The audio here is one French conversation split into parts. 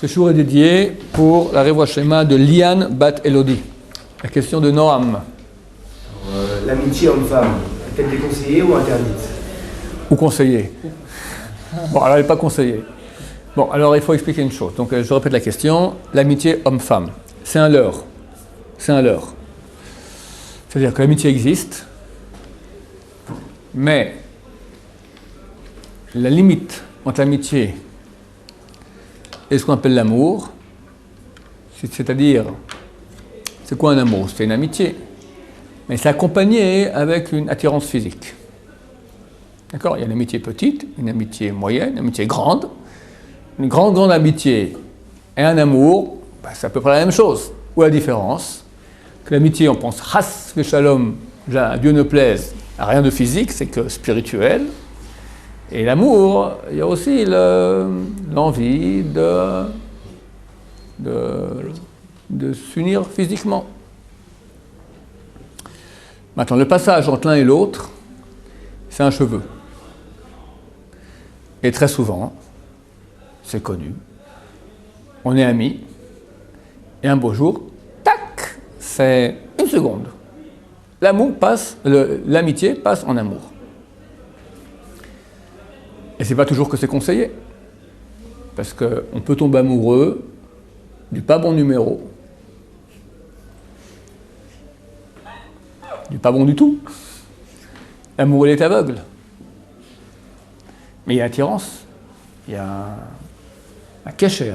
Ce jour est dédié pour la Revoa Shema de Liane Bat Elodie. La question de Noam. L'amitié homme-femme, est-elle déconseillée ou interdite? Ou conseillée. Bon, alors elle n'est pas conseillée. Bon, alors il faut expliquer une chose. Donc je répète la question. L'amitié homme-femme, c'est un leurre. C'est un leurre. C'est-à-dire que l'amitié existe, mais la limite entre l'amitié et ce qu'on appelle l'amour, c'est-à-dire, c'est quoi un amour? C'est une amitié, mais c'est accompagné avec une attirance physique. D'accord? Il y a une amitié petite, une amitié moyenne, une amitié grande. Une grande amitié et un amour, c'est à peu près la même chose. Ou la différence, que l'amitié, on pense « Has le shalom », à Dieu ne plaise, à rien de physique, c'est que spirituel. Et l'amour, il y a aussi l'envie de s'unir physiquement. Maintenant, le passage entre l'un et l'autre, c'est un cheveu. Et très souvent, c'est connu, on est amis, et un beau jour, tac, c'est une seconde. L'amour passe, l'amitié passe en amour. Et c'est pas toujours que c'est conseillé, parce qu'on peut tomber amoureux du pas bon numéro, du pas bon du tout. L'amour, il est aveugle. Mais il y a attirance, il y a un kécher,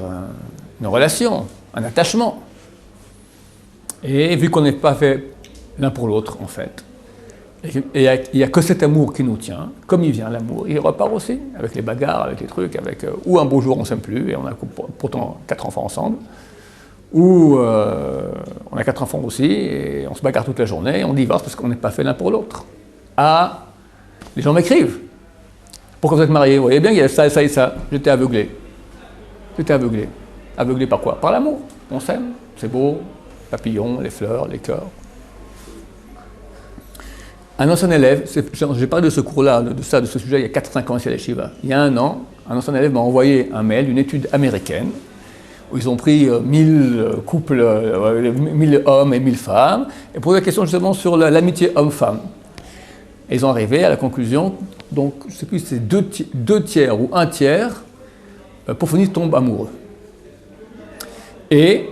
une relation, un attachement. Et vu qu'on n'est pas fait l'un pour l'autre, en fait, et il n'y a que cet amour qui nous tient, comme il vient l'amour, il repart aussi, avec les bagarres, avec les trucs, ou un beau jour on ne s'aime plus, et on a pourtant 4 enfants ensemble, ou on a 4 enfants aussi, et on se bagarre toute la journée, et on divorce parce qu'on n'est pas fait l'un pour l'autre. Ah, les gens m'écrivent. Pourquoi vous êtes mariés? Vous voyez bien, il y a ça et ça et ça. J'étais aveuglé. J'étais aveuglé. Aveuglé par quoi? Par l'amour. On s'aime, c'est beau, papillons, les fleurs, les cœurs. Un ancien élève, j'ai parlé de ce cours-là, de ce sujet, il y a 4-5 ans ici à l'Yeshiva. Il y a un an, un ancien élève m'a envoyé un mail d'une étude américaine où ils ont pris 1000 couples, 1000 hommes et 1000 femmes, et posé la question justement sur l'amitié homme-femme. Et ils ont arrivé à la conclusion, donc je ne sais plus si c'est 2 tiers ou 1 tiers, pour finir, tombent amoureux. Et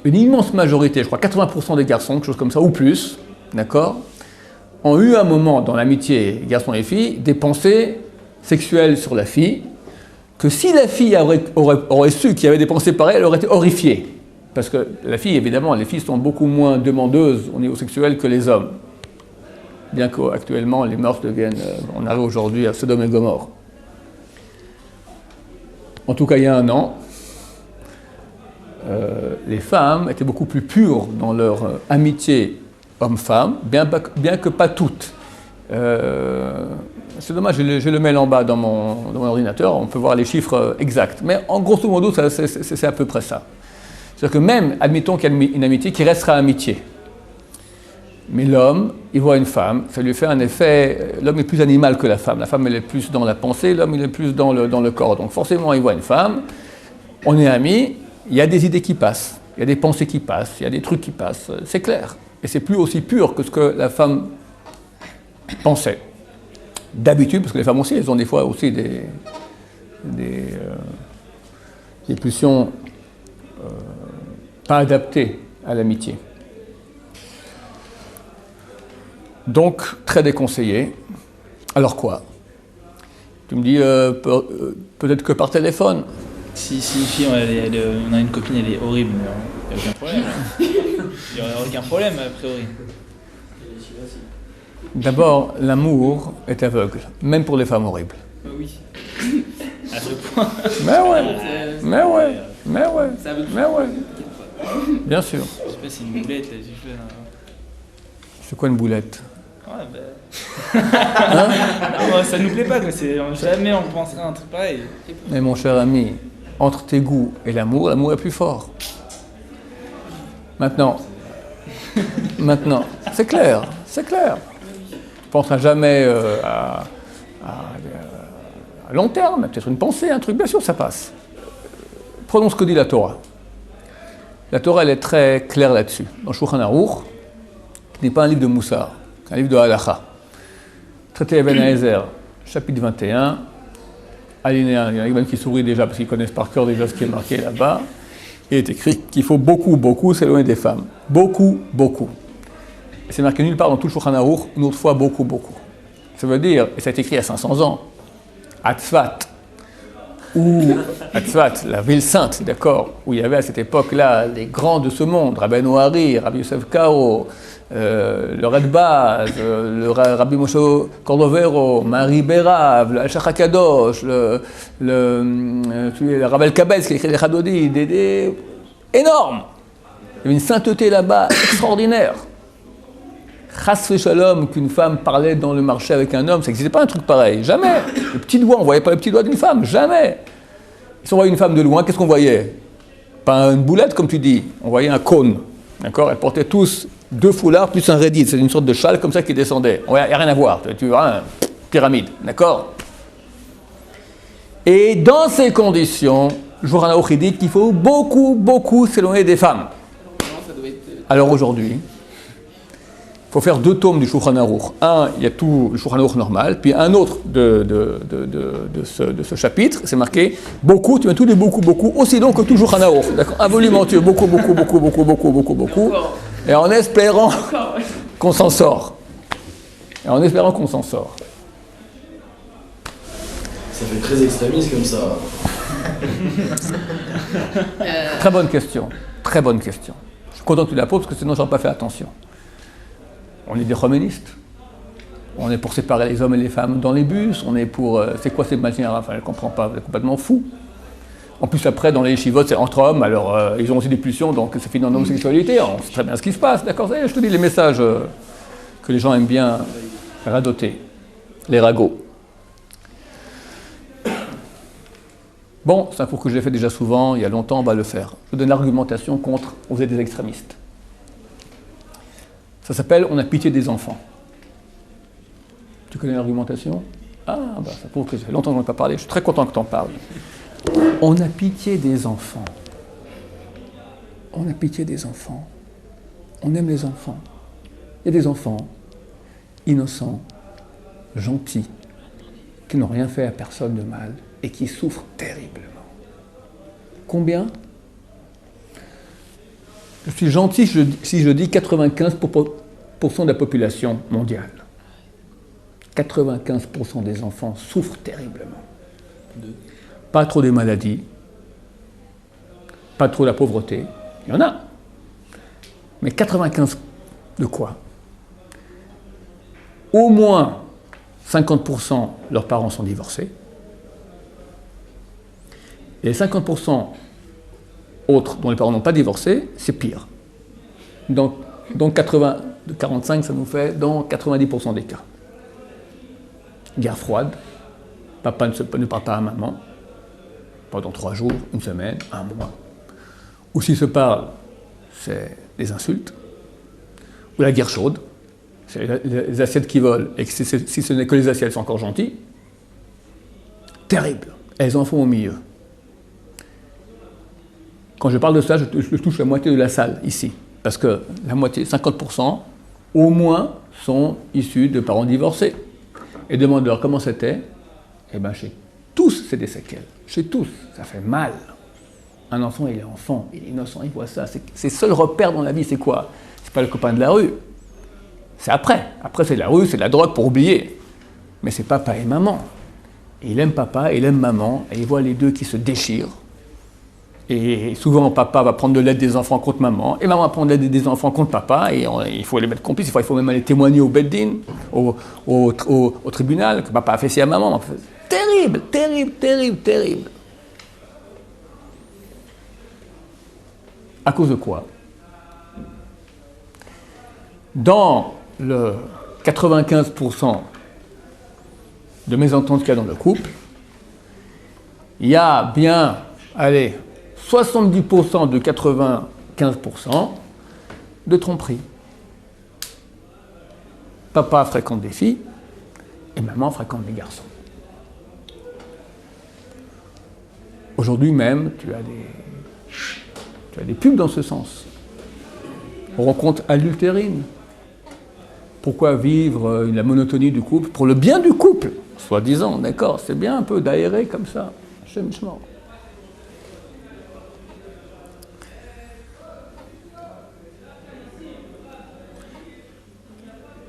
une immense majorité, je crois 80% des garçons, quelque chose comme ça, ou plus, d'accord, ont eu un moment dans l'amitié garçons et filles des pensées sexuelles sur la fille, que si la fille aurait su qu'il y avait des pensées pareilles, elle aurait été horrifiée. Parce que la fille, évidemment, les filles sont beaucoup moins demandeuses au niveau sexuel que les hommes. Bien qu'actuellement, les mœurs deviennent... on arrive aujourd'hui à Sodome et Gomorrhe. En tout cas, il y a un an, les femmes étaient beaucoup plus pures dans leur amitié homme-femme, bien que pas toutes. C'est dommage, j'ai le mail en bas dans mon ordinateur, on peut voir les chiffres exacts. Mais en grosso modo, c'est à peu près ça. C'est-à-dire que même, admettons qu'il y a une amitié qui restera amitié. Mais l'homme, il voit une femme, ça lui fait un effet... L'homme est plus animal que la femme elle est plus dans la pensée, l'homme il est plus dans le corps. Donc forcément, il voit une femme, on est amis, il y a des idées qui passent, il y a des pensées qui passent, il y a des trucs qui passent, c'est clair. Et c'est plus aussi pur que ce que la femme pensait. D'habitude, parce que les femmes aussi, elles ont des fois aussi des pulsions pas adaptées à l'amitié. Donc, très déconseillé. Alors quoi? Tu me dis, peut-être que par téléphone. Si une fille, on a une copine, elle est horrible, il n'y a aucun problème. Il n'y aurait aucun problème, a priori. D'abord, l'amour est aveugle, même pour les femmes horribles. Oui. À ce point. Mais ouais. Bien sûr. Je sais pas, c'est une boulette, là, j'ai fait. C'est quoi une boulette? Ouais, non, ça nous plaît pas, quoi. Jamais on penserait à un truc pareil. Mais mon cher ami, entre tes goûts et l'amour est plus fort. Maintenant, c'est clair. Tu ne penseras jamais à long terme, peut-être une pensée, un truc, bien sûr, ça passe. Prenons ce que dit la Torah. La Torah, elle est très claire là-dessus. Dans Shulchan Aruch, qui n'est pas un livre de Moussar, c'est un livre de Halacha. Traité Eben Haezer, chapitre 21, alinéa, il y en a même qui sourient déjà parce qu'ils connaissent par cœur déjà ce qui est marqué là-bas. Il est écrit qu'il faut beaucoup s'éloigner des femmes. Beaucoup. Et c'est marqué nulle part dans tout le Shulchan Aruch, une autre fois beaucoup. Ça veut dire, et ça a été écrit il y a 500 ans, à Tzfat, la ville sainte, d'accord, où il y avait à cette époque-là les grands de ce monde, Rabbeinu Hari, Rabbi Yosef Karo, le Radbaz, le Rabbi Moshe Cordovero, Marie Bérav, le Al-Shach HaKadosh, le Ravel Kabetz qui a écrit les Chadodi, des énormes. Il y avait une sainteté là-bas extraordinaire. Chas v'shalom, qu'une femme parlait dans le marché avec un homme, ça n'existait pas un truc pareil, jamais. Le petit doigt, on ne voyait pas le petit doigt d'une femme, jamais. Si on voyait une femme de loin, qu'est-ce qu'on voyait? Pas une boulette, comme tu dis, on voyait un cône, d'accord? Elles portaient tous 2 foulards plus un rédit, c'est une sorte de châle comme ça qui descendait. Il n'y a rien à voir, tu vois, une pyramide, d'accord? Et dans ces conditions, Shulchan Aruch dit qu'il faut beaucoup s'éloigner des femmes. Alors aujourd'hui, il faut faire 2 tomes du Shulchan Aruch. Un, il y a tout le Shulchan Aruch normal, puis un autre de ce chapitre, c'est marqué beaucoup, tu mets tous les beaucoup, aussi long que tout le Shulchan Aruch. D'accord? Un volume entier, beaucoup. Et en espérant qu'on s'en sort. Ça fait très extrémiste comme ça. Très bonne question. Je suis content que tu la poses parce que sinon je n'aurais pas fait attention. On est des communistes. On est pour séparer les hommes et les femmes dans les bus. On est pour... c'est quoi cette machine? Enfin, elle ne comprend pas. Vous êtes complètement fou. En plus, après, dans les yeshivot, c'est entre hommes. Alors, ils ont aussi des pulsions, donc ça finit en homosexualité. On sait très bien ce qui se passe. D'accord? Je te dis les messages que les gens aiment bien radoter. Les ragots. Bon, c'est un cours que j'ai fait déjà souvent. Il y a longtemps, on va le faire. Je donne l'argumentation contre vous êtes des extrémistes. Ça s'appelle « On a pitié des enfants ». Tu connais l'argumentation? Ah, ça prouve que ça fait longtemps que je n'en ai pas parlé. Je suis très content que tu en parles. On a pitié des enfants. On a pitié des enfants. On aime les enfants. Il y a des enfants innocents, gentils, qui n'ont rien fait à personne de mal et qui souffrent terriblement. Combien? Je suis gentil si je dis 95% de la population mondiale. 95% des enfants souffrent terriblement. Pas trop des maladies, pas trop la pauvreté, il y en a. Mais 95 de quoi? Au moins 50% leurs parents sont divorcés. Et les 50% autres dont les parents n'ont pas divorcé, c'est pire. Donc 45, ça nous fait dans 90% des cas. Guerre froide, papa ne parle pas à maman pendant 3 jours, 1 semaine, 1 mois. Ou s'ils se parlent, c'est des insultes. Ou la guerre chaude, c'est les assiettes qui volent, et si ce n'est que les assiettes sont encore gentilles. Terrible. Et les enfants au milieu. Quand je parle de ça, je touche la moitié de la salle, ici. Parce que la moitié, 50%, au moins, sont issus de parents divorcés. Et demande-leur comment c'était. Eh bien, chez tous, c'est des séquelles. Chez tous, ça fait mal. Un enfant, il est enfant, il est innocent, il voit ça. Ses seuls repères dans la vie, c'est quoi? C'est pas le copain de la rue. C'est après. Après, c'est la rue, c'est la drogue pour oublier. Mais c'est papa et maman. Et il aime papa, il aime maman, et il voit les deux qui se déchirent. Et souvent, papa va prendre de l'aide des enfants contre maman, et maman va prendre de l'aide des enfants contre papa, et il faut les mettre complices, il faut même aller témoigner au Beddin, au tribunal, que papa a fait ci à maman. Terrible. À cause de quoi? Dans le 95% de mésententes qu'il y a dans le couple, il y a bien, 70% de 95% de tromperie. Papa fréquente des filles et maman fréquente des garçons. Aujourd'hui même, tu as des pubs dans ce sens. Rencontre adultérine. Pourquoi vivre la monotonie du couple? Pour le bien du couple, soi-disant, d'accord, c'est bien un peu d'aérer comme ça. Chemichement.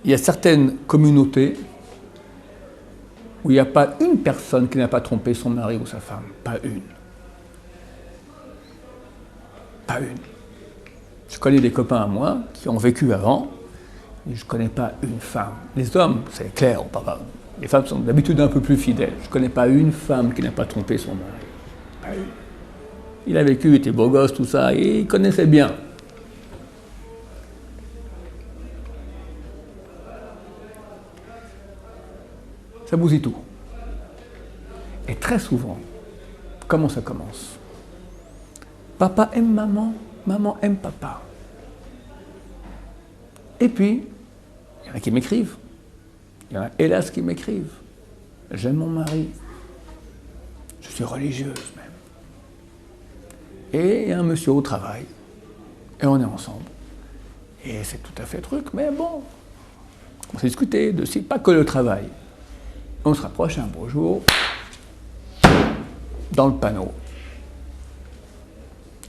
Il y a certaines communautés où il n'y a pas une personne qui n'a pas trompé son mari ou sa femme. Pas une. Pas une. Je connais des copains à moi qui ont vécu avant, et je ne connais pas une femme. Les hommes, c'est clair, les femmes sont d'habitude un peu plus fidèles. Je ne connais pas une femme qui n'a pas trompé son mari. Pas une. Il a vécu, il était beau gosse, tout ça, et il connaissait bien. Ça bousille tout. Et très souvent, comment ça commence? Papa aime maman, maman aime papa. Et puis, il y en a qui m'écrivent. Il y en a, hélas, qui m'écrivent. J'aime mon mari. Je suis religieuse même. Et il y a un monsieur au travail. Et on est ensemble. Et c'est tout à fait truc, mais bon. On s'est discuté de pas que le travail. On se rapproche un beau jour, dans le panneau.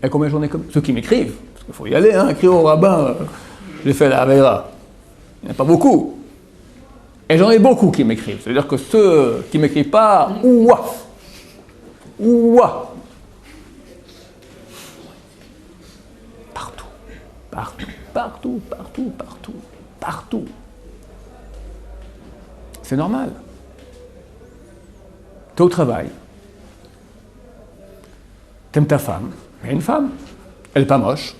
Et combien j'en ai comme ceux qui m'écrivent, parce qu'il faut y aller, hein, écrire au rabbin, j'ai fait la Avera. Il n'y en a pas beaucoup. Et j'en ai beaucoup qui m'écrivent. C'est-à-dire que ceux qui ne m'écrivent pas, ouah, ouah. Partout, partout, partout, partout, partout, partout. C'est normal. T'es au travail, t'aimes ta femme, il y a une femme, elle n'est pas moche,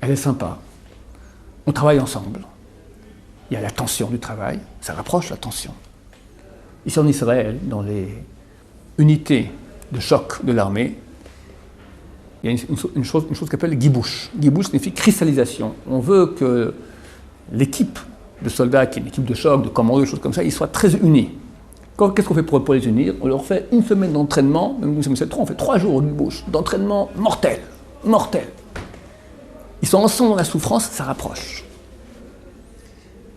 elle est sympa, on travaille ensemble, il y a la tension du travail, ça rapproche la tension. Ici en Israël, dans les unités de choc de l'armée, il y a une chose qu'on appelle gibouche. Gibouche signifie cristallisation. On veut que l'équipe de soldats, qui est une équipe de choc, de commando, des choses comme ça, ils soient très unis. Qu'est-ce qu'on fait pour les unir? On leur fait une semaine d'entraînement, même une semaine c'est trop, on fait 3 jours de bouche, d'entraînement mortel, mortel. Ils sont ensemble dans la souffrance, ça rapproche.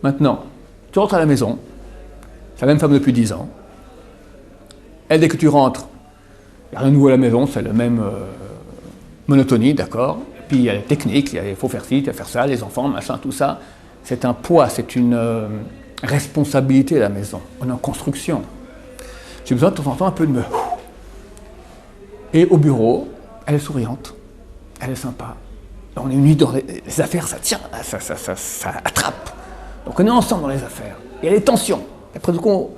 Maintenant, tu rentres à la maison, c'est la même femme depuis 10 ans. Elle, dès que tu rentres, il n'y a rien de nouveau à la maison, c'est la même monotonie, d'accord? Et puis il y a les techniques, il faut faire ci, il faut faire ça, les enfants, machin, tout ça. C'est un poids, c'est une responsabilité à la maison. On est en construction. J'ai besoin de temps en temps un peu de me... Et au bureau, elle est souriante, elle est sympa. On est unis dans les affaires, ça tient, ça attrape. Donc on est ensemble dans les affaires. Il y a des tensions. Après tout,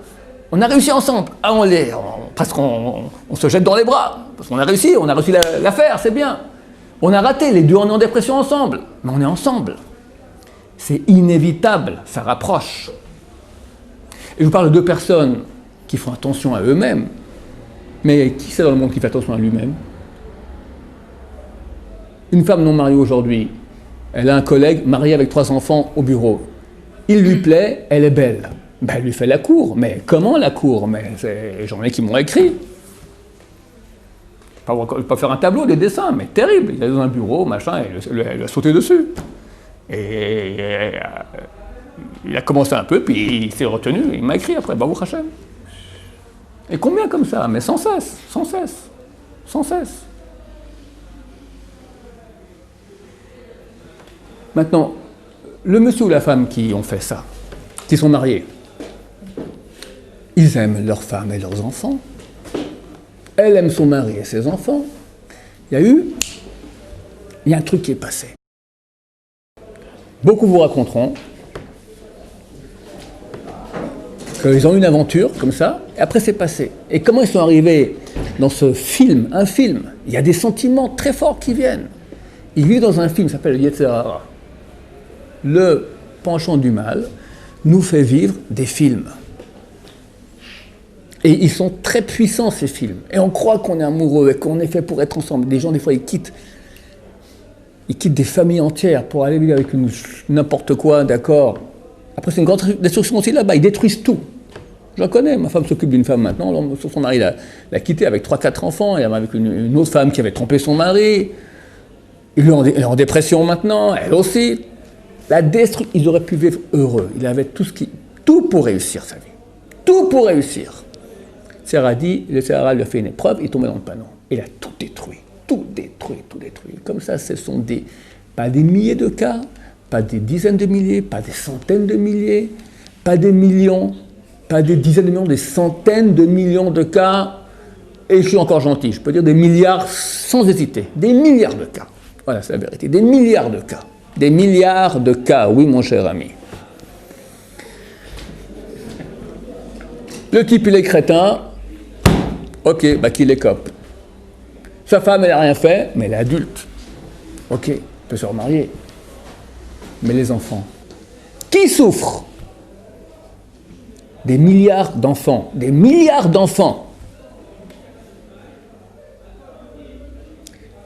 on a réussi ensemble. Ah, parce qu'on se jette dans les bras. Parce qu'on a réussi l'affaire, c'est bien. On a raté, les deux, on est en dépression ensemble. Mais on est ensemble. C'est inévitable, ça rapproche. Et je vous parle de 2 personnes qui font attention à eux-mêmes. Mais qui c'est dans le monde qui fait attention à lui-même? Une femme non mariée aujourd'hui, elle a un collègue marié avec 3 enfants au bureau. Il lui plaît, elle est belle. Ben, elle lui fait la cour. Mais comment la cour? Mais j'en ai qui m'ont écrit. Pas faire un tableau, des dessins, mais terrible. Il est dans un bureau, machin, elle a sauté dessus. Et il a commencé un peu, puis il s'est retenu, il m'a écrit après, Baruch Hashem. Et combien comme ça? Mais sans cesse, sans cesse, sans cesse. Maintenant, le monsieur ou la femme qui ont fait ça, qui sont mariés, ils aiment leur femme et leurs enfants. Elle aime son mari et ses enfants. Il y a un truc qui est passé. Beaucoup vous raconteront qu'ils ont eu une aventure comme ça, et après c'est passé. Et comment ils sont arrivés dans ce film, un film? Il y a des sentiments très forts qui viennent. Ils vivent dans un film qui s'appelle Yetzer Hara. Le penchant du mal nous fait vivre des films. Et ils sont très puissants, ces films. Et on croit qu'on est amoureux et qu'on est fait pour être ensemble. Des gens, des fois, ils quittent des familles entières pour aller vivre avec n'importe quoi, d'accord. Après, c'est une grande destruction aussi là-bas. Ils détruisent tout. J'en connais, ma femme s'occupe d'une femme maintenant, son mari l'a quittée avec 3-4 enfants, et avec une autre femme qui avait trompé son mari. Elle est en dépression maintenant, elle aussi. Ils auraient pu vivre heureux. Il avait tout pour réussir sa vie. Tout pour réussir. Sarah lui a fait une épreuve, il est tombé dans le panneau. Il a tout détruit. Tout détruit. Comme ça, ce sont pas des milliers de cas, pas des dizaines de milliers, pas des centaines de milliers, pas des millions, pas des dizaines de millions, des centaines de millions de cas. Et je suis encore gentil, je peux dire des milliards sans hésiter. Des milliards de cas. Voilà, c'est la vérité. Des milliards de cas. Des milliards de cas, oui, mon cher ami. Le type, il est crétin. Ok, qu'il écope. Sa femme, elle n'a rien fait, mais elle est adulte. Ok, elle peut se remarier. Mais les enfants, qui souffrent? Des milliards d'enfants. Des milliards d'enfants.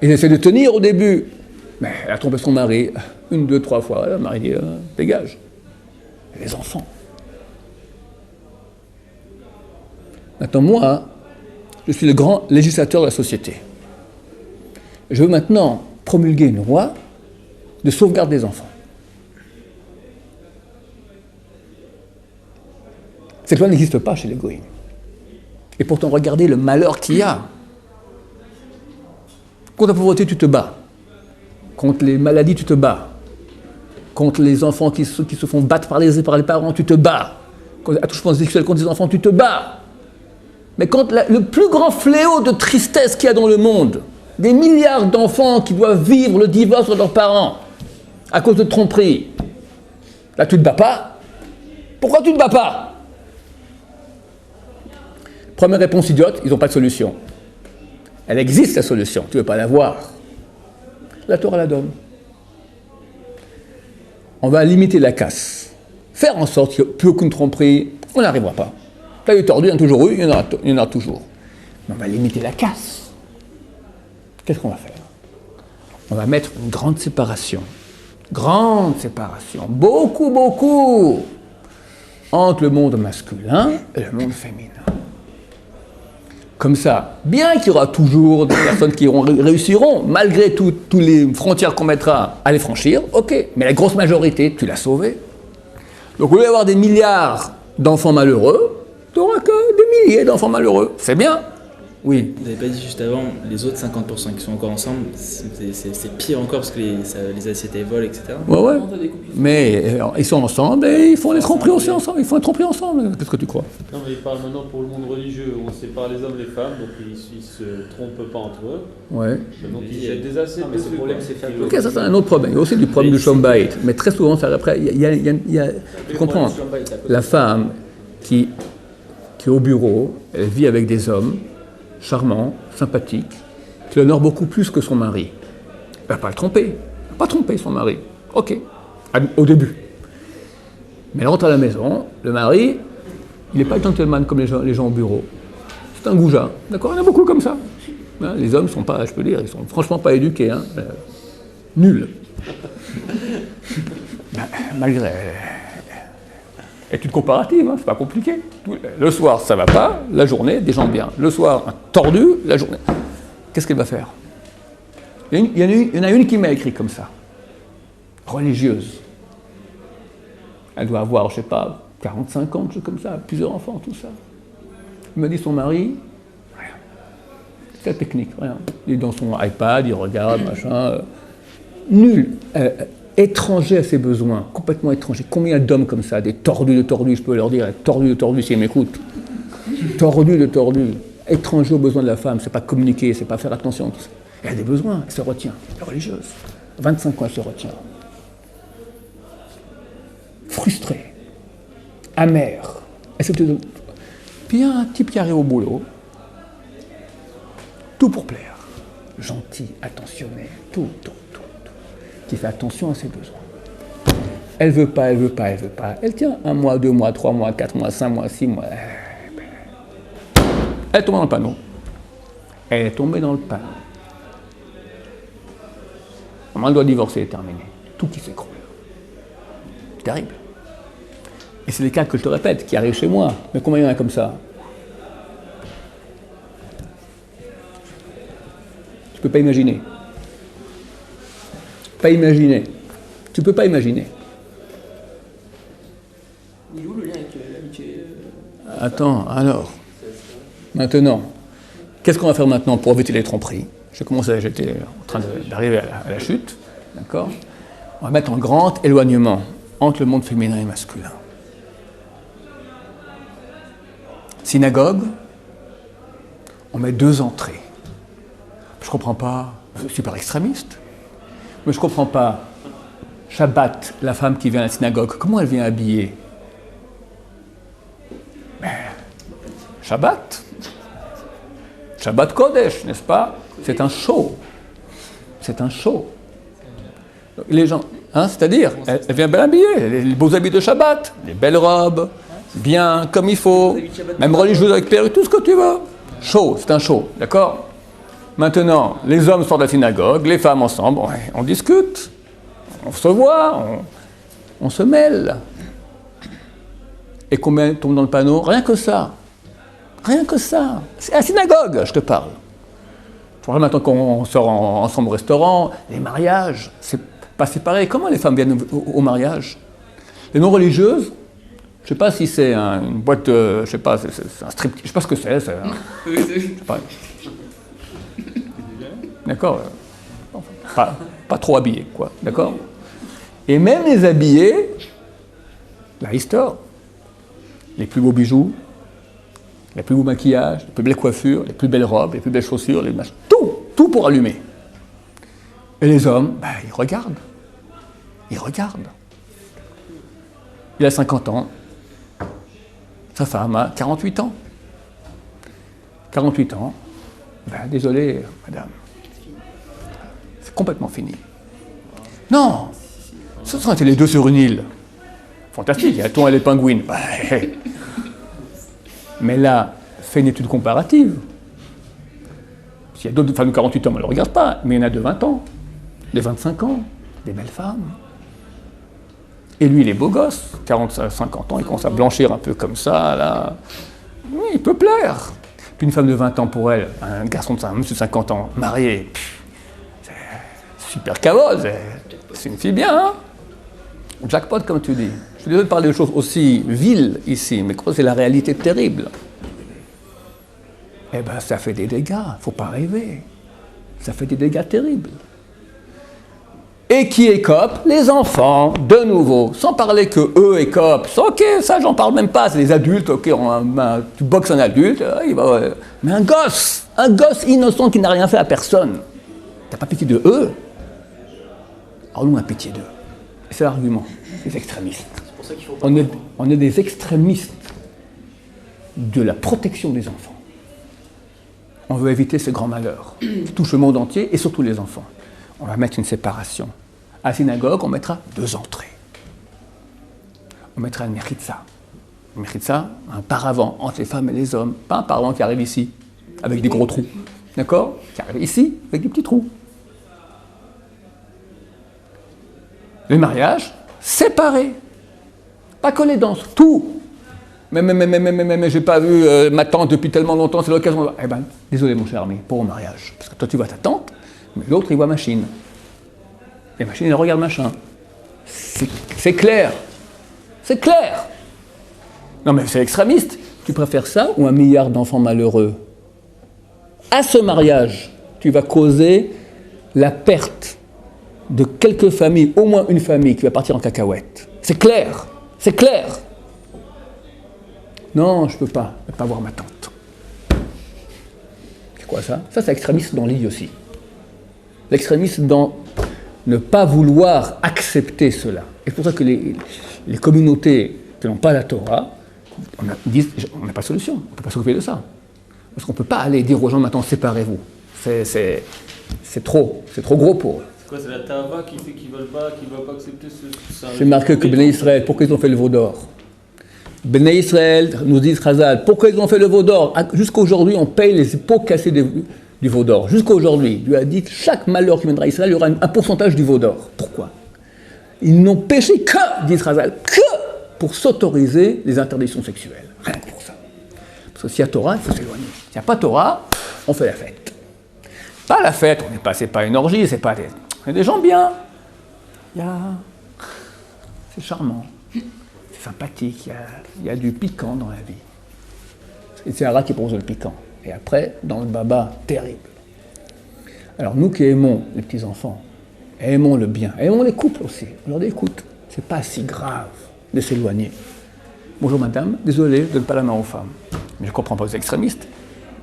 Il essaie de tenir au début. Mais elle a trompé son mari 1, 2, 3 fois. Le mari dit dégage. Et les enfants. Maintenant, moi, je suis le grand législateur de la société. Je veux maintenant promulguer une loi de sauvegarde des enfants. Cette loi n'existe pas chez les goïms. Et pourtant, regardez le malheur qu'il y a. Contre la pauvreté, tu te bats. Contre les maladies, tu te bats. Contre les enfants qui se font battre par les parents, tu te bats. Contre l'attouchement sexuel contre les enfants, tu te bats. Mais contre le plus grand fléau de tristesse qu'il y a dans le monde, des milliards d'enfants qui doivent vivre le divorce de leurs parents à cause de tromperies, là, tu ne te bats pas. Pourquoi tu ne te bats pas? Première réponse idiote, ils n'ont pas de solution. Elle existe, la solution, tu ne veux pas la voir. La Torah la donne. On va limiter la casse. Faire en sorte qu'il n'y ait plus aucune tromperie, on n'arrivera pas. Là, il y a eu tordu, il y en a toujours eu, il y en a toujours. Mais on va limiter la casse. Qu'est-ce qu'on va faire? On va mettre une grande séparation. Grande séparation. Beaucoup, entre le monde masculin et le monde féminin. Comme ça, bien qu'il y aura toujours des personnes qui réussiront, malgré toutes les frontières qu'on mettra à les franchir, ok, mais la grosse majorité, tu l'as sauvée. Donc au lieu d'avoir des milliards d'enfants malheureux, tu n'auras que des milliers d'enfants malheureux. C'est bien. Oui. Vous n'avez pas dit juste avant, les autres 50% qui sont encore ensemble, c'est pire encore parce que les assiettes volent, etc. Ouais. Mais ils sont ensemble et ils font les tromperies aussi ensemble. Ils font les tromperies ensemble. Qu'est-ce que tu crois? Non, mais il parle maintenant pour le monde religieux. On sépare les hommes et les femmes, donc ils ne se trompent pas entre eux. Ouais. Donc ils jettent des assiettes. Non, mais le problème, c'est faire. Ok, ça c'est un autre problème. Il y a aussi du problème du Shombait. Mais très souvent, ça, après, il y a tu comprends, la femme qui est au bureau, elle vit avec des hommes charmants, sympathiques, qui l'honorent beaucoup plus que son mari. Elle ne va pas le tromper. Elle ne va pas tromper son mari. Ok, au début. Mais elle rentre à la maison, le mari, il n'est pas gentleman comme les gens au bureau. C'est un goujat. D'accord? Il y en a beaucoup comme ça. Hein, les hommes ne sont pas, je peux dire, ils sont franchement pas éduqués. Hein. Nuls. Malgré... Étude comparative, hein, c'est pas compliqué. Le soir, ça va pas, la journée, des gens bien. Le soir, un tordu, la journée. Qu'est-ce qu'elle va faire? Il y en a une qui m'a écrit comme ça. Religieuse. Elle doit avoir, je sais pas, 45 ans, quelque chose comme ça, plusieurs enfants, tout ça. Il m'a dit son mari, rien. C'est la technique, rien. Il est dans son iPad, il regarde, machin. Nul. Étranger à ses besoins, complètement étranger. Combien d'hommes comme ça, des tordus de tordus, je peux leur dire, tordus de tordus s'ils m'écoutent. Tordus de tordus. Étranger aux besoins de la femme, c'est pas communiquer, c'est pas faire attention. Tout ça. Elle a des besoins, elle se retient. Elle est religieuse. 25 ans, elle se retient. Frustrée. Amère. Puis il y a un type qui arrive au boulot, tout pour plaire. Gentil, attentionné, tout. Qui fait attention à ses besoins. Elle veut pas. Elle tient 1 mois, 2 mois, 3 mois, 4 mois, 5 mois, 6 mois. Elle tombe dans le panneau. Elle est tombée dans le panneau. Maman doit divorcer, terminé. Tout qui s'écroule. Terrible. Et c'est des cas que je te répète, qui arrivent chez moi. Mais combien il y en a comme ça? Tu peux pas imaginer. Pas imaginer. Tu peux pas imaginer. Il est où le lien avec l'amitié Attends, alors. Maintenant, qu'est-ce qu'on va faire maintenant pour éviter les tromperies? J'étais en train d'arriver à la chute, d'accord? On va mettre un grand éloignement entre le monde féminin et masculin. Synagogue, on met 2 entrées. Je comprends pas, c'est super extrémiste, mais je comprends pas. Shabbat, la femme qui vient à la synagogue, comment elle vient habillée? Shabbat. Shabbat Kodesh, n'est-ce pas? C'est un show. C'est un show. Les gens, hein, c'est-à-dire, elle vient bien habillée, les beaux habits de Shabbat, les belles robes, bien comme il faut, même religieuse avec perruque, tout ce que tu veux. Show, c'est un show, d'accord? Maintenant, les hommes sortent de la synagogue, les femmes ensemble, on discute, on se voit, on se mêle. Et combien tombe dans le panneau? Rien que ça. Rien que ça. C'est à la synagogue, je te parle. Maintenant qu'on sort ensemble au restaurant, les mariages, c'est pas séparé. Comment les femmes viennent au mariage? Les non-religieuses, je ne sais pas si c'est une boîte, je ne sais pas, c'est un strip, je ne sais pas ce que c'est. Je sais pas. D'accord? Pas trop habillés, quoi. D'accord? Et même les habillés, la histoire, les plus beaux bijoux, les plus beaux maquillages, les plus belles coiffures, les plus belles robes, les plus belles chaussures, les machins, tout pour allumer. Et les hommes, ils regardent. Ils regardent. Il a 50 ans, sa femme a 48 ans. 48 ans, désolé, madame, c'est complètement fini. Non, ce sont les deux sur une île. Fantastique, il y a Thon et les pingouins. Mais là, fais une étude comparative. S'il y a d'autres femmes de 48 ans, on ne le regarde pas, mais il y en a de 20 ans, de 25 ans, des belles femmes. Et lui, il est beau gosse, 40-50 ans, il commence à blanchir un peu comme ça, là. Oui, il peut plaire. Puis une femme de 20 ans pour elle, un garçon de monsieur de 50 ans, marié, c'est super cavose, c'est une fille bien, hein? Jackpot, comme tu dis. Je suis désolé de parler de choses aussi viles ici, mais c'est la réalité terrible. Eh bien, ça fait des dégâts, il ne faut pas rêver. Ça fait des dégâts terribles. Et qui écope? Les enfants, de nouveau. Sans parler que eux écopent. Ok, ça, j'en parle même pas, c'est des adultes, ok, tu boxes un adulte, mais un gosse innocent qui n'a rien fait à personne. T'as pas pitié de eux? Alors nous, on a pitié d'eux. C'est l'argument, les extrémistes. On est des extrémistes de la protection des enfants. On veut éviter ces grands malheurs qui touchent le monde entier et surtout les enfants. On va mettre une séparation. À la synagogue, on mettra 2 entrées. On mettra une mechitza. Une mechitza, un paravent entre les femmes et les hommes. Pas un paravent qui arrive ici, avec des gros trous. D'accord? Qui arrive ici, avec des petits trous. Les mariages, séparés. Pas que les danses, tout. Mais j'ai pas vu ma tante depuis tellement longtemps, c'est l'occasion. Eh ben, désolé mon cher ami, pour au mariage. Parce que toi tu vois ta tante, mais l'autre il voit machine. Et machine, elle regarde machin. C'est clair. C'est clair. Non mais c'est extrémiste. Tu préfères ça ou 1 milliard d'enfants malheureux? À ce mariage, tu vas causer la perte de quelques familles, au moins une famille qui va partir en cacahuète. C'est clair. C'est clair. Non, je ne peux pas voir ma tante. C'est quoi ça? Ça, c'est l'extrémisme dans l'île aussi. L'extrémisme dans ne pas vouloir accepter cela. Et c'est pour ça que les communautés qui n'ont pas la Torah disent on n'a pas de solution, on ne peut pas s'occuper de ça. Parce qu'on ne peut pas aller dire aux gens maintenant séparez-vous. C'est trop gros pour eux. C'est quoi, c'est la Tava qui fait qu'ils ne veulent pas accepter ce... C'est marqué que Bnei Israël, pourquoi ils ont fait le veau d'or? Bnei Israël, nous dit Chazal, pourquoi ils ont fait le veau d'or? Jusqu'à aujourd'hui, on paye les pots cassés du veau d'or. Jusqu'à aujourd'hui, Dieu a dit chaque malheur qui viendra à Israël, il y aura un pourcentage du veau d'or. Pourquoi? Ils n'ont péché que, dit Chazal, que pour s'autoriser les interdictions sexuelles. Rien que pour ça. Parce que s'il y a Torah, il faut s'éloigner. S'il n'y a pas Torah, on fait la fête. Pas la fête, c'est pas une orgie, c'est des gens bien. C'est charmant, c'est sympathique, il y a du piquant dans la vie. Et c'est Sarah qui propose le piquant. Et après, dans le baba, terrible. Alors nous qui aimons les petits-enfants, aimons le bien, aimons les couples aussi, on leur dit écoute, c'est pas si grave de s'éloigner. Bonjour madame, désolé, je ne donne pas la main aux femmes. Mais je ne comprends pas aux extrémistes.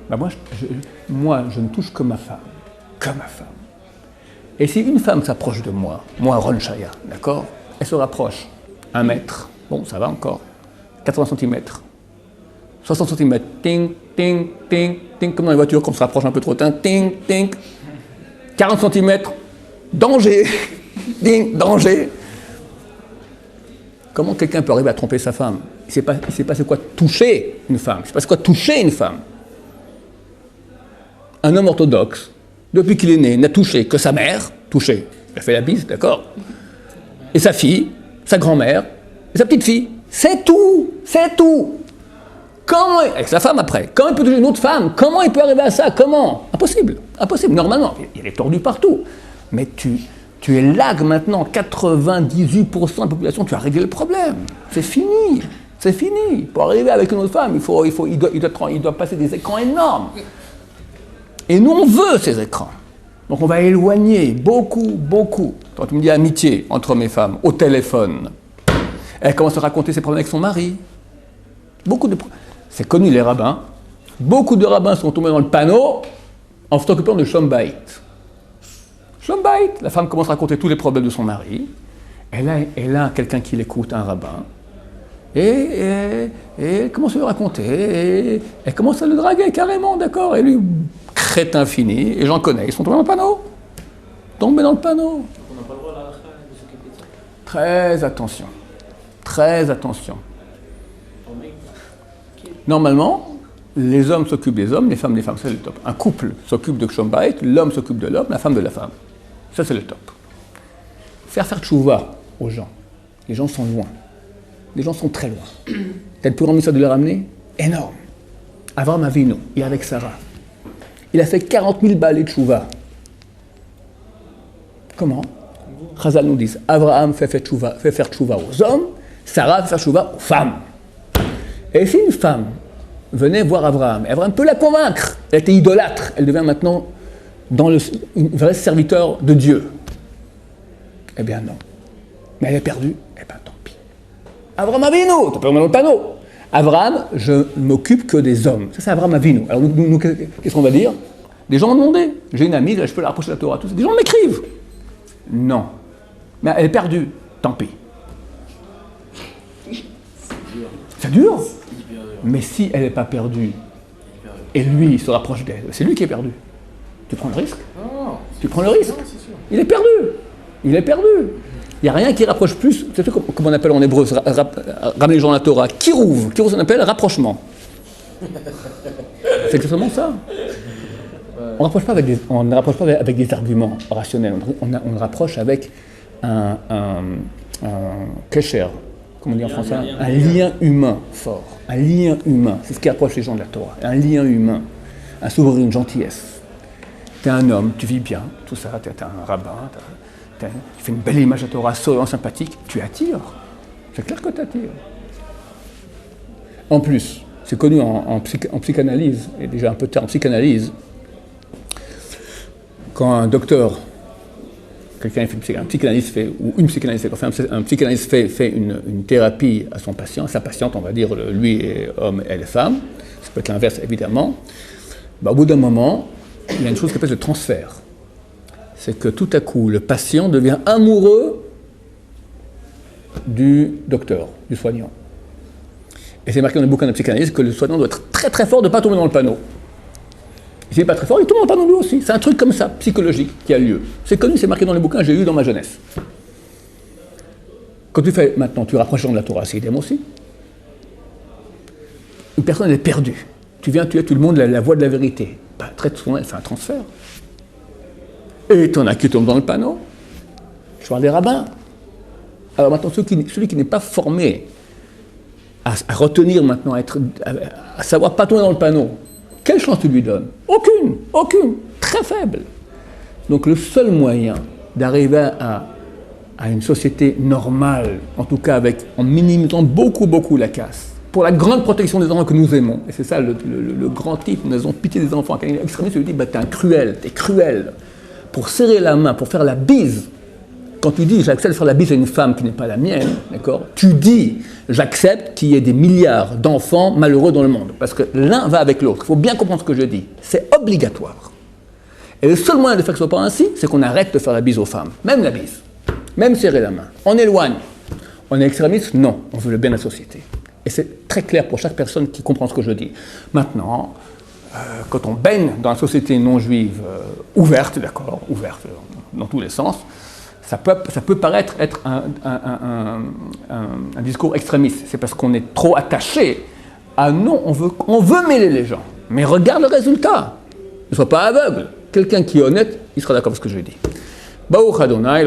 Ben moi, je ne touche que ma femme. Que ma femme. Et si une femme s'approche de moi, Ron Shaya, d'accord, elle se rapproche 1 mètre, bon, ça va encore, 80 cm, 60 cm, ting, ting, ting, ting, comme dans les voitures, quand on se rapproche un peu trop, ting, ting, 40 cm, danger, ding, danger. Comment quelqu'un peut arriver à tromper sa femme? Il ne sait pas c'est quoi toucher une femme. Il ne sait pas c'est quoi toucher une femme. Un homme orthodoxe, depuis qu'il est né, n'a touché que sa mère, touché, il a fait la bise, d'accord, et sa fille, sa grand-mère, et sa petite fille. C'est tout, c'est tout. Comment, avec sa femme après, comment il peut toucher une autre femme? Comment il peut arriver à ça? Comment? Impossible, impossible, normalement. Il est tordu partout. Mais tu élagues maintenant 98% de la population, tu as réglé le problème. C'est fini. C'est fini. Pour arriver avec une autre femme, il doit passer des écrans énormes. Et nous, on veut ces écrans. Donc on va éloigner beaucoup. Quand tu me dis amitié entre mes femmes, au téléphone, elle commence à raconter ses problèmes avec son mari. C'est connu, les rabbins. Beaucoup de rabbins sont tombés dans le panneau en s'occupant de Shlom Bayit. Shlom Bayit, la femme commence à raconter tous les problèmes de son mari. Elle a quelqu'un qui l'écoute, un rabbin. Et elle commence à lui raconter. Et elle commence à le draguer carrément, d'accord? Et lui, crétin fini, et j'en connais, ils sont tombés dans le panneau. Tombés dans le panneau. On n'a pas le droit à la de s'occuper de ça. Très attention. Très attention. Normalement, les hommes s'occupent des hommes, les femmes, c'est le top. Un couple s'occupe de Shlom Bayit, l'homme s'occupe de l'homme, la femme de la femme. Ça, c'est le top. Faire tchouva aux gens. Les gens sont loin. Les gens sont très loin. T'as le plus grand message de les ramener? Énorme. Avraham Avinu, il est avec Sarah. Il a fait 40 000 balais de tchouva. Comment? Chazal nous dit, Avraham fait faire tchouva aux hommes, Sarah fait faire tchouva aux femmes. Et si une femme venait voir Avraham, Avraham peut la convaincre, elle était idolâtre, elle devient maintenant une vraie serviteur de Dieu. Eh bien non. Mais elle est perdue, eh bien tant pis. Avraham Avinu, t'as pas dans le panneau. Avraham, je ne m'occupe que des hommes. Ça, c'est Avraham Avinu. Alors, nous qu'est-ce qu'on va dire? Des gens m'ont demandé. J'ai une amie, là, je peux la rapprocher de la Torah. Tout ça. Des gens m'écrivent. Non. Mais elle est perdue. Tant pis. C'est dur. Mais si elle n'est pas perdue, et lui, il se rapproche d'elle, c'est lui qui est perdu. Tu prends le risque? Tu prends le risque? Il est perdu. Il est perdu. Il n'y a rien qui rapproche plus, c'est comme on appelle en hébreu, ramener les gens à la Torah, kirouv, on appelle rapprochement. C'est exactement ça. On ne rapproche pas avec des arguments rationnels, on rapproche avec un kesher, comment on dit en français, un lien humain fort, un lien humain, c'est ce qui rapproche les gens de la Torah, un lien humain, un sourire, une gentillesse. T'es un homme, tu vis bien, tout ça, t'es un rabbin, tu fais une belle image à Torah, souriant, sympathique, tu attires. C'est clair que tu attires. En plus, c'est connu en psychanalyse, et déjà un peu tard en psychanalyse, quand un docteur, un psychanalyste fait, ou une psychanalyste, enfin un psychanalyste fait une thérapie à son patient, sa patiente, on va dire, lui est homme, elle est femme, ça peut être l'inverse évidemment, au bout d'un moment, il y a une chose qui s'appelle le transfert. C'est que tout à coup, le patient devient amoureux du docteur, du soignant. Et c'est marqué dans le bouquin de psychanalyse que le soignant doit être très très fort de ne pas tomber dans le panneau. S'il n'est pas très fort, il tombe dans le panneau lui aussi. C'est un truc comme ça, psychologique, qui a lieu. C'est connu, c'est marqué dans les bouquins, j'ai lu dans ma jeunesse. Quand tu fais maintenant, tu rapproches les gens de la Torah, c'est idem aussi. Une personne elle est perdue. Tu viens tuer tout le monde la voie de la vérité. Très souvent, elle fait un transfert. Et t'en as qui tombent dans le panneau. Je parle des rabbins. Alors maintenant, celui qui n'est pas formé à retenir maintenant, à savoir pas tourner dans le panneau, quelle chance tu lui donnes? Aucune, très faible. Donc le seul moyen d'arriver à une société normale, en tout cas en minimisant beaucoup la casse, pour la grande protection des enfants que nous aimons, et c'est ça le grand type, nous avons pitié des enfants, quand il est extrémiste, il lui dit bah, t'es cruel, pour serrer la main, pour faire la bise. Quand tu dis j'accepte de faire la bise à une femme qui n'est pas la mienne, d'accord, tu dis j'accepte qu'il y ait des milliards d'enfants malheureux dans le monde, parce que l'un va avec l'autre. Il faut bien comprendre ce que je dis. C'est obligatoire. Et le seul moyen de faire que ce soit pas ainsi, c'est qu'on arrête de faire la bise aux femmes, même la bise, même serrer la main. On éloigne. On est extrémiste? Non, on veut le bien de la société. Et c'est très clair pour chaque personne qui comprend ce que je dis. Maintenant, quand on baigne dans la société non juive ouverte, d'accord, ouverte dans tous les sens, ça peut paraître être un discours extrémiste. C'est parce qu'on est trop attaché à non, on veut mêler les gens. Mais regarde le résultat. Ne sois pas aveugle. Quelqu'un qui est honnête, il sera d'accord avec ce que je dis. Baruch Adonai,